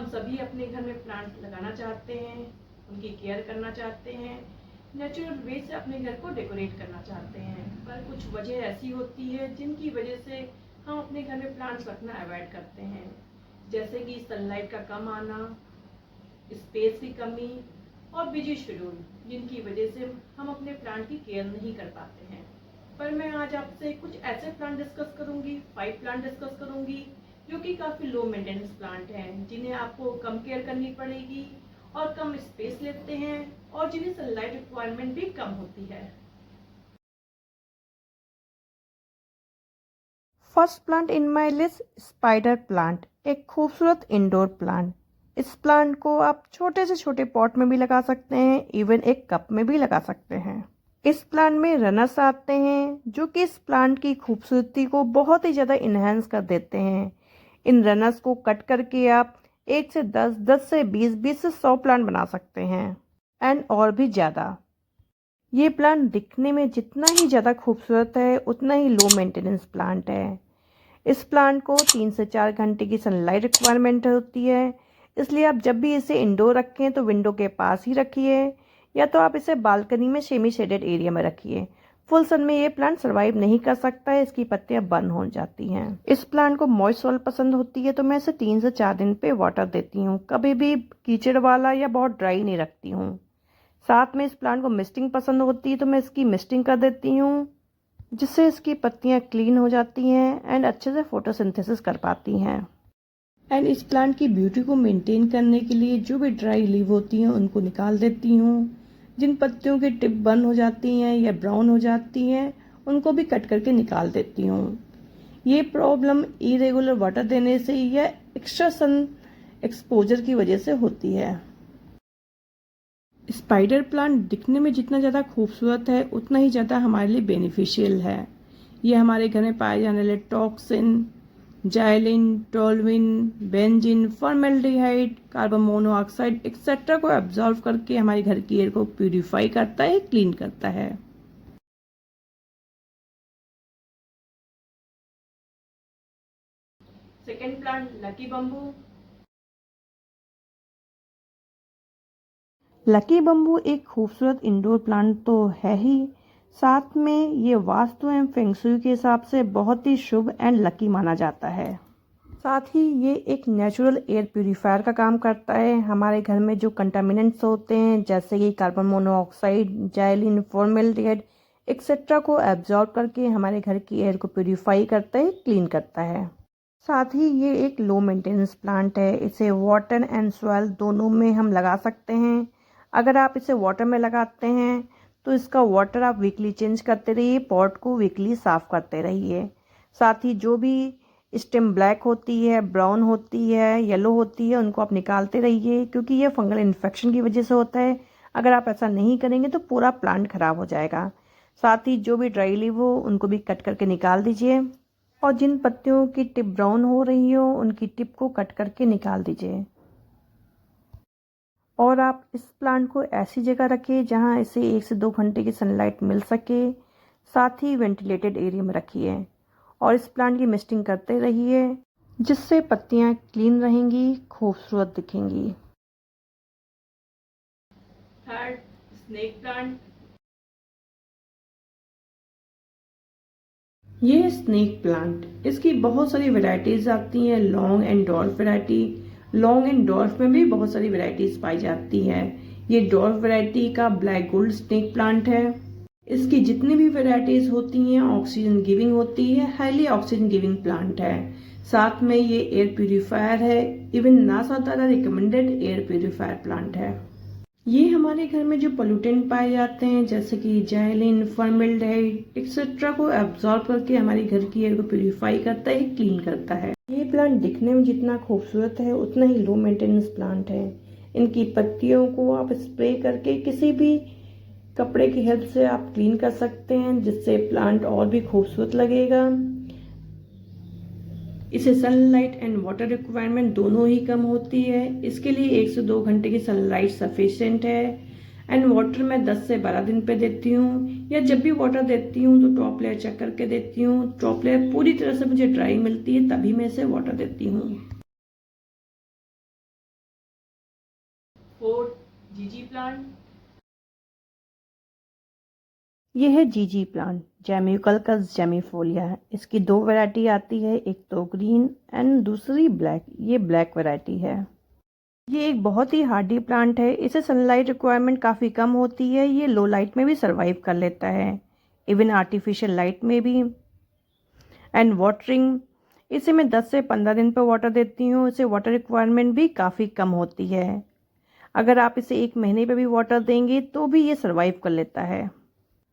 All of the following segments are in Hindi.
हम सभी अपने घर में प्लांट लगाना चाहते हैं, उनकी केयर करना चाहते हैं, नेचुरल वे से अपने घर को डेकोरेट करना चाहते हैं। पर कुछ वजह ऐसी होती है जिनकी वजह से हम अपने घर में प्लांट्स रखना अवॉइड करते हैं, जैसे कि सनलाइट का कम आना, स्पेस की कमी और बिजी शेड्यूल, जिनकी वजह से हम अपने प्लांट की केयर नहीं कर पाते हैं। पर मैं आज आपसे कुछ ऐसे प्लांट डिस्कस करूंगी, 5 प्लांट डिस्कस करूंगी जो कि काफ़ी लो मेंटेनेंस प्लांट हैं, जिन्हें आपको कम केयर करनी पड़ेगी और कम स्पेस लेते हैं और जिन्हें सनलाइट रिक्वायरमेंट भी कम होती है। First plant in my list, spider plant, एक खूबसूरत इंडोर प्लांट। इस प्लांट को आप छोटे से छोटे पॉट में भी लगा सकते हैं, इवन एक कप में भी लगा सकते हैं। इस प्लांट में रनर्स आते हैं जो कि इस प्लांट की खूबसूरती को बहुत ही ज़्यादा इन्हेंस कर देते हैं। इन रनर्स को कट करके आप 1 से 10, 10 से 20, 20 से 100 प्लांट बना सकते हैं एंड और भी ज़्यादा। ये प्लांट दिखने में जितना ही ज़्यादा खूबसूरत है उतना ही लो मेंटेनेंस प्लांट है। इस प्लांट को 3 से 4 घंटे की सनलाइट रिक्वायरमेंट होती है, इसलिए आप जब भी इसे इंडोर रखें तो विंडो के पास ही रखिए, या तो आप इसे बालकनी में सेमी शेडेड एरिया में रखिए। फुल सन में ये प्लांट सरवाइव नहीं कर सकता है, इसकी पत्तियां बंद हो जाती हैं। इस प्लांट को मॉइस्ट सॉइल पसंद होती है, तो मैं इसे 3 से 4 दिन पे वाटर देती हूँ, कभी भी कीचड़ वाला या बहुत ड्राई नहीं रखती हूँ। साथ में इस प्लांट को मिस्टिंग पसंद होती है, तो मैं इसकी मिस्टिंग कर देती हूँ, जिससे इसकी पत्तियां क्लीन हो जाती हैं एंड अच्छे से फोटोसिंथेसिस कर पाती हैं। एंड इस प्लांट की ब्यूटी को मेंटेन करने के लिए जो भी ड्राई लीव होती हैं उनको निकाल देती हूँ। जिन पत्तियों की टिप बंद हो जाती हैं या ब्राउन हो जाती हैं उनको भी कट करके निकाल देती हूँ। ये प्रॉब्लम इरेगुलर वाटर देने से या एक्स्ट्रा सन एक्सपोजर की वजह से होती है। स्पाइडर प्लांट दिखने में जितना ज़्यादा खूबसूरत है उतना ही ज़्यादा हमारे लिए बेनिफिशियल है। ये हमारे घर में पाए जाने वाले toxin, xylene, toluene, benzene, formaldehyde, carbon monoxide etcetera को एब्जॉर्व करके हमारे घर की एयर को प्यूरिफाई करता है, क्लीन करता है। Second plant lucky bamboo. Lucky bamboo एक खूबसूरत इंडोर प्लांट तो है ही, साथ में ये वास्तु एवं फेंगशुई के हिसाब से बहुत ही शुभ एंड लकी माना जाता है। साथ ही ये एक नेचुरल एयर प्यूरिफायर का काम करता है। हमारे घर में जो कंटामिनेंट्स होते हैं जैसे कि carbon monoxide, xylene, formaldehyde etcetera को एब्जॉर्ब करके हमारे घर की एयर को प्यूरिफाई करता है, क्लीन करता है। साथ ही ये एक लो मेंटेनेंस प्लांट है। इसे वाटर एंड सॉइल दोनों में हम लगा सकते हैं। अगर आप इसे वाटर में लगाते हैं तो इसका वाटर आप वीकली चेंज करते रहिए, पॉट को वीकली साफ करते रहिए। साथ ही जो भी स्टेम ब्लैक होती है, ब्राउन होती है, येलो होती है, उनको आप निकालते रहिए, क्योंकि ये फंगल इन्फेक्शन की वजह से होता है। अगर आप ऐसा नहीं करेंगे तो पूरा प्लांट खराब हो जाएगा। साथ ही जो भी ड्राई लीव हो उनको भी कट करके निकाल दीजिए, और जिन पत्तियों की टिप ब्राउन हो रही हो उनकी टिप को कट करके निकाल दीजिए। और आप इस प्लांट को ऐसी जगह रखिए जहां इसे 1 से 2 घंटे की सनलाइट मिल सके। साथ ही वेंटिलेटेड एरिया में रखिए और इस प्लांट की मिस्टिंग करते रहिए, जिससे पत्तियां क्लीन रहेंगी, खूबसूरत दिखेंगी। Third, snake plant. ये स्नेक प्लांट, इसकी बहुत सारी वैरायटीज आती हैं, long and dwarf variety. Long and dwarf में भी बहुत सारी वैरायटीज पाई जाती हैं। ये डॉर्फ वैरायटी का ब्लैक गोल्ड स्नेक प्लांट है। इसकी जितनी भी वैरायटीज होती हैं ऑक्सीजन गिविंग होती है, हाईली ऑक्सीजन गिविंग प्लांट है। साथ में ये एयर प्यूरिफायर है, इवन नासा द्वारा रिकमेंडेड एयर प्यूरिफायर प्लांट है। ये हमारे घर में जो पोल्यूटेंट पाए जाते हैं जैसे कि जाइलिन, फॉर्मेल्डिहाइड एक्सेट्रा को एब्जॉर्ब करके हमारे घर की एयर को प्यूरिफाई करता है, क्लीन करता है। ये प्लांट दिखने में जितना खूबसूरत है उतना ही लो मेंटेनेंस प्लांट है। इनकी पत्तियों को आप स्प्रे करके किसी भी कपड़े की हेल्प से आप क्लीन कर सकते हैं, जिससे प्लांट और भी खूबसूरत लगेगा। इसे सनलाइट एंड वाटर रिक्वायरमेंट दोनों ही कम होती है। इसके लिए 1 से 2 घंटे की सनलाइट सफिशिएंट है। एंड वाटर मैं 10 से 12 दिन पे देती हूँ, या जब भी वाटर देती हूँ तो टॉप लेयर चेक करके देती हूँ। टॉप लेयर पूरी तरह से मुझे ड्राई मिलती है तभी मैं इसे वाटर देती हूँ। फोर्थ जीजी प्लांट। ये है जीजी प्लांट, जेमिकल्कस जेमिफोलिया। इसकी दो वैरायटी आती है, एक तो ग्रीन एंड दूसरी ब्लैक। ये ब्लैक वैरायटी है। ये एक बहुत ही हार्डी प्लांट है। इसे सनलाइट रिक्वायरमेंट काफ़ी कम होती है। ये लो लाइट में भी सर्वाइव कर लेता है, इवन आर्टिफिशियल लाइट में भी। एंड वाटरिंग, इसे मैं 10 से 15 दिन पर वाटर देती हूँ। इसे वाटर रिक्वायरमेंट भी काफ़ी कम होती है। अगर आप इसे 1 महीने पे भी वाटर देंगे तो भी ये सर्वाइव कर लेता है।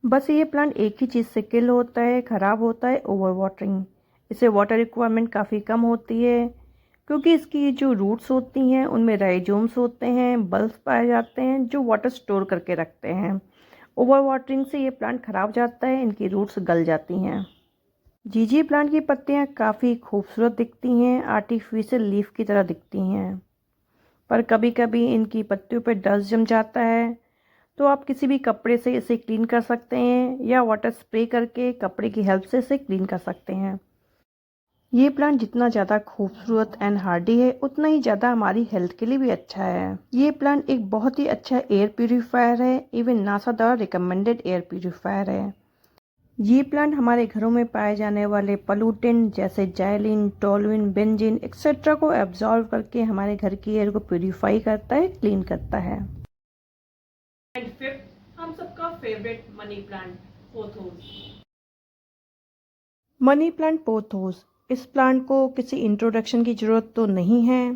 बस ये प्लांट एक ही चीज़ से किल होता है, ख़राब होता है, ओवर वाटरिंग। इसे वाटर रिक्वायरमेंट काफ़ी कम होती है, क्योंकि इसकी जो रूट्स होती हैं उनमें राइजोम्स होते हैं, बल्ब्स पाए जाते हैं जो वाटर स्टोर करके रखते हैं। ओवर वाटरिंग से ये प्लांट ख़राब जाता है, इनकी रूट्स गल जाती हैं। जीजी प्लांट की पत्तियाँ काफ़ी खूबसूरत दिखती हैं, आर्टिफिशियल लीफ की तरह दिखती हैं, पर कभी कभी इनकी पत्तियों पर डस्ट जम जाता है, तो आप किसी भी कपड़े से इसे क्लीन कर सकते हैं या वाटर स्प्रे करके कपड़े की हेल्प से इसे क्लीन कर सकते हैं। ये प्लांट जितना ज़्यादा खूबसूरत एंड हार्डी है, उतना ही ज़्यादा हमारी हेल्थ के लिए भी अच्छा है। ये प्लांट एक बहुत ही अच्छा एयर प्यूरीफायर है, इवन नासा द्वारा रिकमेंडेड एयर प्यूरीफायर है। ये प्लांट हमारे घरों में पाए जाने वाले पोल्यूटेंट जैसे जाइलिन, टोलुइन, बेंजीन एक्सेट्रा को एब्जॉर्व करके हमारे घर की एयर को प्यूरीफाई करता है, क्लीन करता है। एंड फिफ्थ हम सबका favourite money plant, pothos. Money plant pothos, इस प्लांट को किसी इंट्रोडक्शन की ज़रूरत तो नहीं है,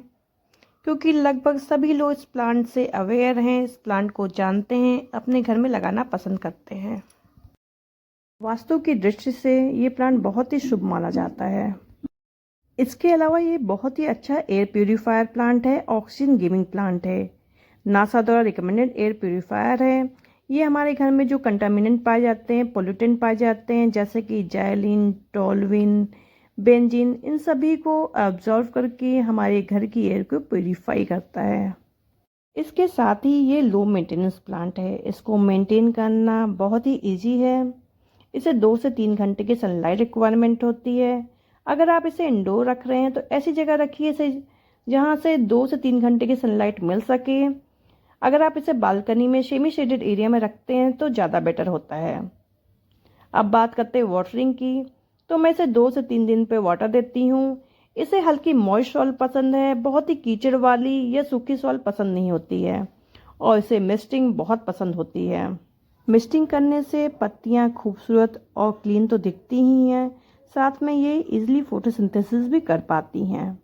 क्योंकि लगभग सभी लोग इस प्लांट से अवेयर हैं, इस प्लांट को जानते हैं, अपने घर में लगाना पसंद करते हैं। वास्तु की दृष्टि से ये प्लांट बहुत ही शुभ माना जाता है। इसके अलावा ये बहुत ही अच्छा एयर प्यूरीफायर प्लांट है, ऑक्सीजन गिविंग प्लांट है, नासा द्वारा रिकमेंडेड एयर प्यूरीफायर है। ये हमारे घर में जो कंटामिनेंट पाए जाते हैं, पोल्यूटेंट पाए जाते हैं, जैसे कि जाइलिन, टोलुइन, बेंजीन, इन सभी को अब्जॉर्व करके हमारे घर की एयर को प्यूरीफाई करता है। इसके साथ ही ये लो मेंटेनेंस प्लांट है, इसको मेंटेन करना बहुत ही इजी है। इसे 2 से 3 घंटे की सनलाइट रिक्वायरमेंट होती है। अगर आप इसे इंडोर रख रहे हैं तो ऐसी जगह रखिए इसे जहाँ से 2 से 3 घंटे की सनलाइट मिल सके। अगर आप इसे बालकनी में सेमी शेडेड एरिया में रखते हैं तो ज़्यादा बेटर होता है। अब बात करते हैं वाटरिंग की, तो मैं इसे 2 से 3 दिन पे वाटर देती हूँ। इसे हल्की मॉइस्ट सॉइल पसंद है, बहुत ही कीचड़ वाली या सूखी सॉइल पसंद नहीं होती है, और इसे मिस्टिंग बहुत पसंद होती है। मिस्टिंग करने से पत्तियाँ खूबसूरत और क्लीन तो दिखती ही हैं, साथ में ये इजीली फोटोसिंथेसिस भी कर पाती हैं।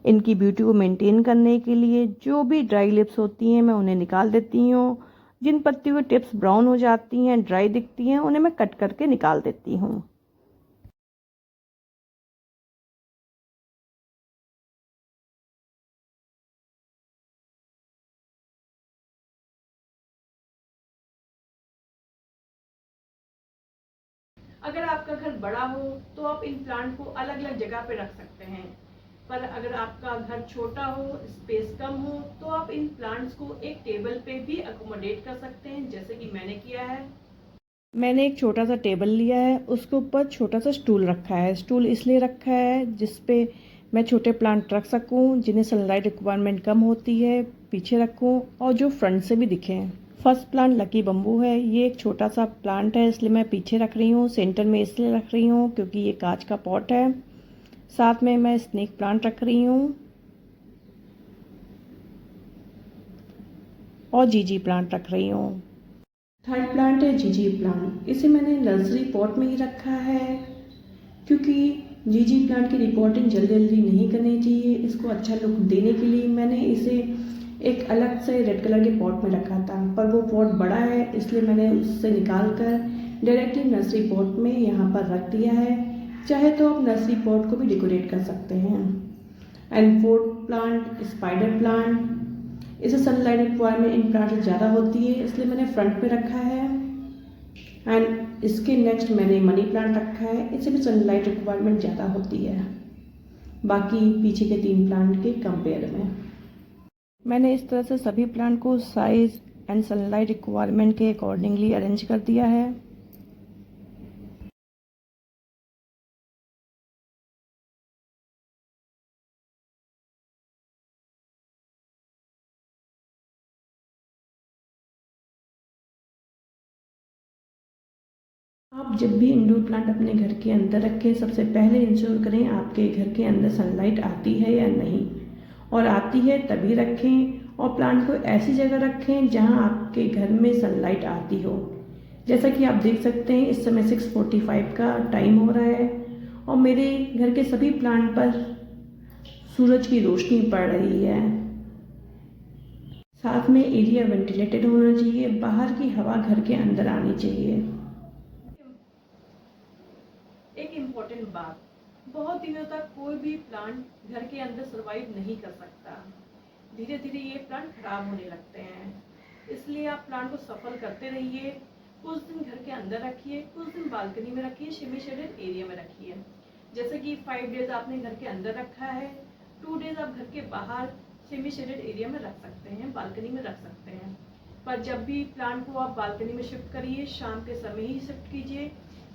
इनकी ब्यूटी को मेंटेन करने के लिए जो भी ड्राई लिप्स होती हैं मैं उन्हें निकाल देती हूँ। जिन पत्तियों की टिप्स ब्राउन हो जाती हैं, ड्राई दिखती हैं, उन्हें मैं कट करके निकाल देती हूँ। अगर आपका घर बड़ा हो तो आप इन प्लांट को अलग अलग जगह पे रख सकते हैं, पर अगर आपका घर छोटा हो, स्पेस कम हो, तो आप इन प्लांट्स को एक टेबल पे भी अकोमोडेट कर सकते हैं, जैसे कि मैंने किया है। मैंने एक छोटा सा टेबल लिया है, उसके ऊपर छोटा सा स्टूल रखा है। स्टूल इसलिए रखा है जिस पे मैं छोटे प्लांट रख सकूं जिन्हें सनलाइट रिक्वायरमेंट कम होती है, पीछे रखूं, और जो फ्रंट से भी दिखें। फर्स्ट प्लांट लकी बम्बू है। ये एक छोटा सा प्लांट है, इसलिए मैं पीछे रख रही हूँ। सेंटर में इसलिए रख रही हूँ क्योंकि ये कांच का पॉट है। साथ में मैं स्नेक प्लांट रख रही हूँ और जीजी प्लांट रख रही हूँ। थर्ड प्लांट है जीजी प्लांट। इसे मैंने नर्सरी पॉट में ही रखा है, क्योंकि जीजी प्लांट की रिपोर्टिंग जल्दी जल्दी नहीं करनी चाहिए। इसको अच्छा लुक देने के लिए मैंने इसे एक अलग से रेड कलर के पॉट में रखा था, पर वो पॉट बड़ा है इसलिए मैंने उससे निकाल कर डायरेक्टली नर्सरी पॉट में यहाँ पर रख दिया है। चाहे तो आप नर्सरी पॉट को भी डेकोरेट कर सकते हैं। And fourth plant spider plant. इसे सनलाइट रिक्वायरमेंट इन प्लांट से ज़्यादा होती है, इसलिए मैंने फ्रंट पे रखा है। एंड इसके नेक्स्ट मैंने मनी प्लांट रखा है, इसे भी सनलाइट रिक्वायरमेंट ज़्यादा होती है बाकी पीछे के 3 प्लांट के कंपेयर में। मैंने इस तरह से सभी प्लांट को साइज एंड सनलाइट रिक्वायरमेंट के अकॉर्डिंगली अरेंज कर दिया है। आप जब भी इंडोर प्लांट अपने घर के अंदर रखें, सबसे पहले इंश्योर करें आपके घर के अंदर सनलाइट आती है या नहीं, और आती है तभी रखें। और प्लांट को ऐसी जगह रखें जहां आपके घर में सनलाइट आती हो। जैसा कि आप देख सकते हैं इस समय 6:45 का टाइम हो रहा है और मेरे घर के सभी प्लांट पर सूरज की रोशनी पड़ रही है। साथ में एरिया वेंटिलेटेड होना चाहिए, बाहर की हवा घर के अंदर आनी चाहिए। एक इम्पोर्टेंट बात, बहुत दिनों तक कोई भी प्लांट घर के अंदर सरवाइव नहीं कर सकता। धीरे धीरे ये प्लांट खराब होने लगते हैं, इसलिए आप प्लांट को सफल करते रहिए। कुछ दिन घर के अंदर रखिए, कुछ दिन बालकनी में रखिए, सेमी शेडेड एरिया में रखिए। जैसे कि 5 डेज आपने घर के अंदर रखा है, 2 डेज आप घर के बाहर सेमी शेडेड एरिया में रख सकते हैं, बालकनी में रख सकते हैं। पर जब भी प्लांट को आप बालकनी में शिफ्ट करिए, शाम के समय ही शिफ्ट कीजिए,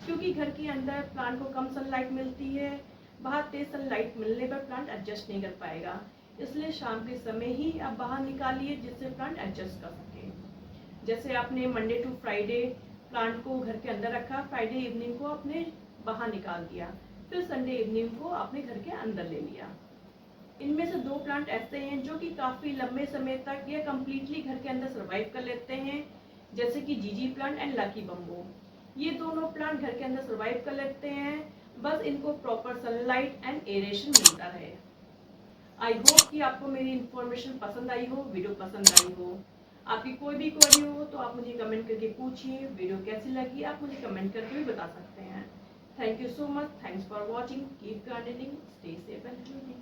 क्योंकि घर के अंदर प्लांट को कम सनलाइट मिलती है। बाहर तेज सनलाइट मिलने पर प्लांट एडजस्ट नहीं कर पाएगा, इसलिए शाम के समय ही आप बाहर निकालिए जिससे प्लांट एडजस्ट कर सके। जैसे आपने मंडे टू फ्राइडे प्लांट को घर के अंदर रखा, फ्राइडे इवनिंग को आपने बाहर निकाल दिया, फिर संडे इवनिंग को आपने घर के अंदर ले लिया। इनमें से 2 प्लांट ऐसे हैं जो कि काफ़ी लंबे समय तक या कम्प्लीटली घर के अंदर सर्वाइव कर लेते हैं, जैसे कि जीजी प्लांट एंड लकी बम्बो। ये दोनों प्लांट घर के अंदर सर्वाइव कर लेते हैं, बस इनको प्रॉपर सनलाइट एंड एरेशन मिलता रहे। आई होप कि आपको मेरी इन्फॉर्मेशन पसंद आई हो, वीडियो पसंद आई हो। आपकी कोई भी क्वेरी हो तो आप मुझे कमेंट करके पूछिए। वीडियो कैसी लगी आप मुझे कमेंट करके भी बता सकते हैं। Thank you so much, thanks for watching, keep gardening, stay safe and healthy.